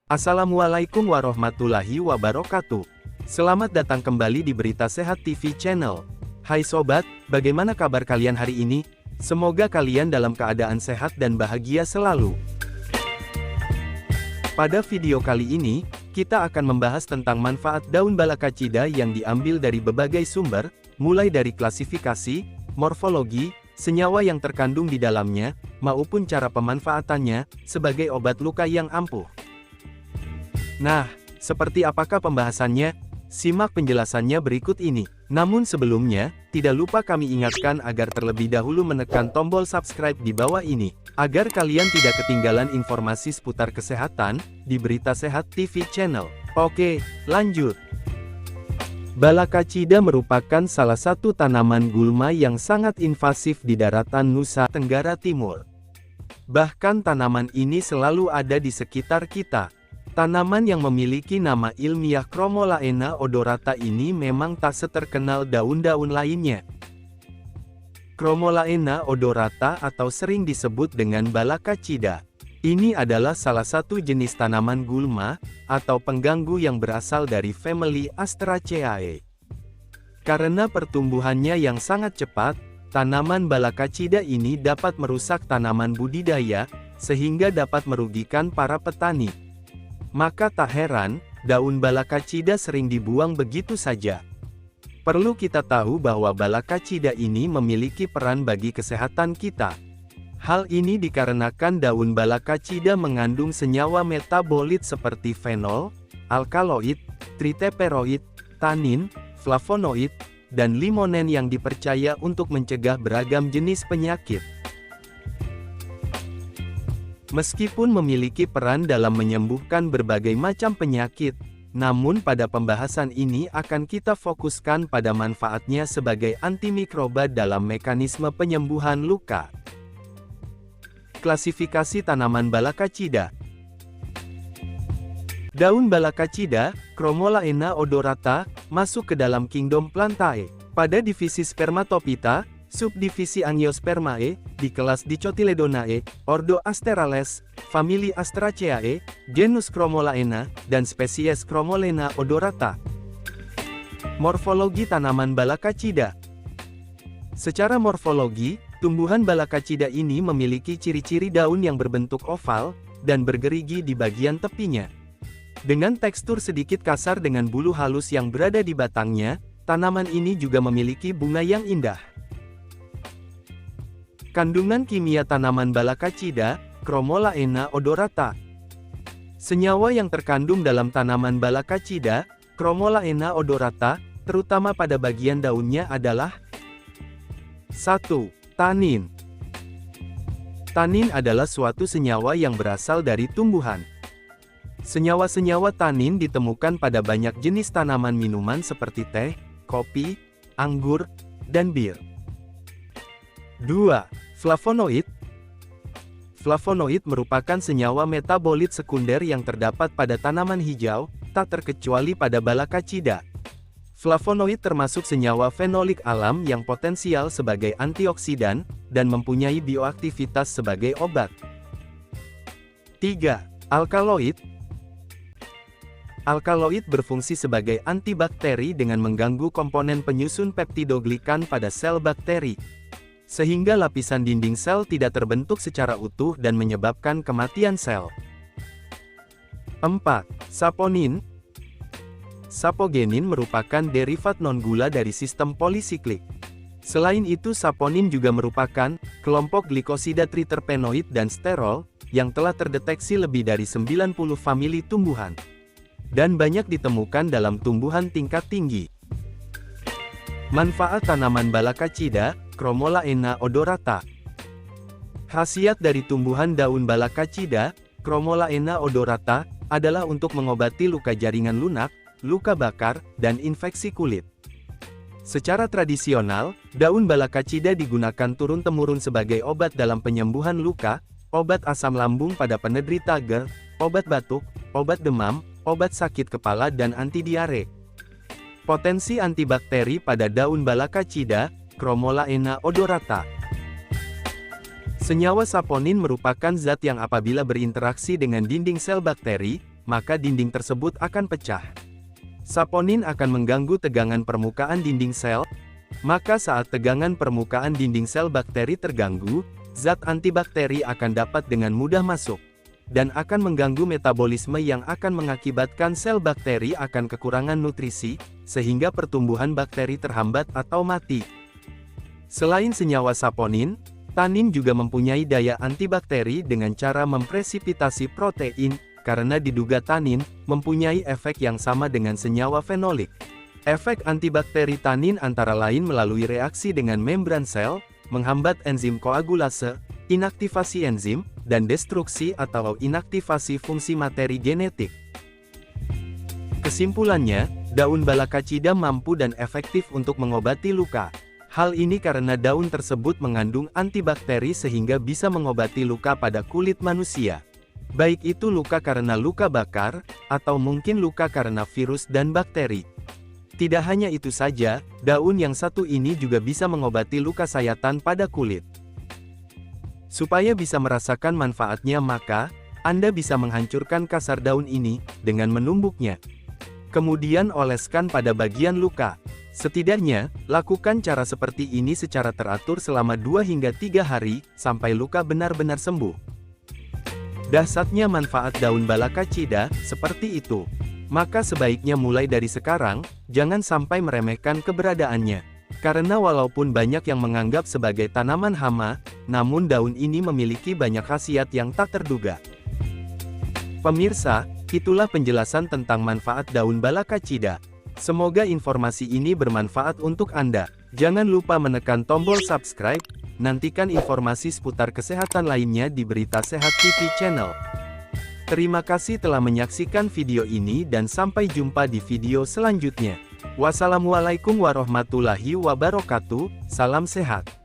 Assalamualaikum warahmatullahi wabarakatuh. Selamat datang kembali di Berita Sehat TV Channel. Hai sobat, bagaimana kabar kalian hari ini? Semoga kalian dalam keadaan sehat dan bahagia selalu. Pada video kali ini, kita akan membahas tentang manfaat daun balakacida yang diambil dari berbagai sumber, mulai dari klasifikasi, morfologi, senyawa yang terkandung di dalamnya, maupun cara pemanfaatannya sebagai obat luka yang ampuh. Nah, seperti apakah pembahasannya? Simak penjelasannya berikut ini. Namun sebelumnya, tidak lupa kami ingatkan agar terlebih dahulu menekan tombol subscribe di bawah ini, agar kalian tidak ketinggalan informasi seputar kesehatan, di Berita Sehat TV Channel. Oke, lanjut. Balakacida merupakan salah satu tanaman gulma yang sangat invasif di daratan Nusa Tenggara Timur. Bahkan tanaman ini selalu ada di sekitar kita. Tanaman yang memiliki nama ilmiah Chromolaena odorata ini memang tak seterkenal daun-daun lainnya. Chromolaena odorata atau sering disebut dengan balakacida. Ini adalah salah satu jenis tanaman gulma, atau pengganggu yang berasal dari famili Asteraceae. Karena pertumbuhannya yang sangat cepat, tanaman balakacida ini dapat merusak tanaman budidaya, sehingga dapat merugikan para petani. Maka tak heran, daun balakacida sering dibuang begitu saja. Perlu kita tahu bahwa balakacida ini memiliki peran bagi kesehatan kita. Hal ini dikarenakan daun balakacida mengandung senyawa metabolit seperti fenol, alkaloid, triterpenoid, tanin, flavonoid, dan limonen yang dipercaya untuk mencegah beragam jenis penyakit. Meskipun memiliki peran dalam menyembuhkan berbagai macam penyakit, namun pada pembahasan ini akan kita fokuskan pada manfaatnya sebagai antimikroba dalam mekanisme penyembuhan luka. Klasifikasi tanaman balakacida. Daun balakacida, Chromolaena odorata, masuk ke dalam kingdom Plantae. Pada divisi Spermatophyta, subdivisi Angiospermae, di kelas Dicotyledonae, ordo Asterales, famili Asteraceae, genus Chromolaena, dan spesies Chromolaena odorata. Morfologi tanaman balakacida. Secara morfologi, tumbuhan balakacida ini memiliki ciri-ciri daun yang berbentuk oval, dan bergerigi di bagian tepinya. Dengan tekstur sedikit kasar dengan bulu halus yang berada di batangnya, tanaman ini juga memiliki bunga yang indah. Kandungan kimia tanaman balakacida, Chromolaena odorata. Senyawa yang terkandung dalam tanaman balakacida, Chromolaena odorata, terutama pada bagian daunnya adalah 1. Tanin. Tanin adalah suatu senyawa yang berasal dari tumbuhan. Senyawa-senyawa tanin ditemukan pada banyak jenis tanaman minuman seperti teh, kopi, anggur, dan bir. 2. Flavonoid. Flavonoid merupakan senyawa metabolit sekunder yang terdapat pada tanaman hijau, tak terkecuali pada balakacida. Flavonoid termasuk senyawa fenolik alam yang potensial sebagai antioksidan, dan mempunyai bioaktivitas sebagai obat. 3. Alkaloid. Alkaloid berfungsi sebagai antibakteri dengan mengganggu komponen penyusun peptidoglikan pada sel bakteri, sehingga lapisan dinding sel tidak terbentuk secara utuh dan menyebabkan kematian sel. 4. Saponin. Sapogenin merupakan derivat non-gula dari sistem polisiklik. Selain itu saponin juga merupakan kelompok glikosida triterpenoid dan sterol, yang telah terdeteksi lebih dari 90 famili tumbuhan, dan banyak ditemukan dalam tumbuhan tingkat tinggi. Manfaat tanaman balakacida, Chromolaena odorata. Khasiat dari tumbuhan daun balakacida, Chromolaena odorata, adalah untuk mengobati luka jaringan lunak, luka bakar, dan infeksi kulit. Secara tradisional, daun balakacida digunakan turun-temurun sebagai obat dalam penyembuhan luka, obat asam lambung pada penderita GERD, obat batuk, obat demam, obat sakit kepala dan anti diare. Potensi antibakteri pada daun balakacida, Chromolaena odorata. Senyawa saponin merupakan zat yang apabila berinteraksi dengan dinding sel bakteri, maka dinding tersebut akan pecah. Saponin akan mengganggu tegangan permukaan dinding sel, maka saat tegangan permukaan dinding sel bakteri terganggu, zat antibakteri akan dapat dengan mudah masuk, dan akan mengganggu metabolisme yang akan mengakibatkan sel bakteri akan kekurangan nutrisi, sehingga pertumbuhan bakteri terhambat atau mati. Selain senyawa saponin, tanin juga mempunyai daya antibakteri dengan cara mempresipitasi protein, karena diduga tanin mempunyai efek yang sama dengan senyawa fenolik. Efek antibakteri tanin antara lain melalui reaksi dengan membran sel, menghambat enzim koagulase, inaktivasi enzim, dan destruksi atau inaktivasi fungsi materi genetik. Kesimpulannya, daun balakacida mampu dan efektif untuk mengobati luka. Hal ini karena daun tersebut mengandung antibakteri sehingga bisa mengobati luka pada kulit manusia. Baik itu luka karena luka bakar, atau mungkin luka karena virus dan bakteri. Tidak hanya itu saja, daun yang satu ini juga bisa mengobati luka sayatan pada kulit. Supaya bisa merasakan manfaatnya maka, Anda bisa menghancurkan kasar daun ini, dengan menumbuknya. Kemudian oleskan pada bagian luka. Setidaknya, lakukan cara seperti ini secara teratur selama 2 hingga 3 hari, sampai luka benar-benar sembuh. Dahsyatnya manfaat daun balakacida, seperti itu. Maka sebaiknya mulai dari sekarang, jangan sampai meremehkan keberadaannya. Karena walaupun banyak yang menganggap sebagai tanaman hama, namun daun ini memiliki banyak khasiat yang tak terduga. Pemirsa, itulah penjelasan tentang manfaat daun balakacida. Semoga informasi ini bermanfaat untuk Anda. Jangan lupa menekan tombol subscribe. Nantikan informasi seputar kesehatan lainnya di Berita Sehat TV Channel. Terima kasih telah menyaksikan video ini dan sampai jumpa di video selanjutnya. Wassalamualaikum warahmatullahi wabarakatuh, salam sehat.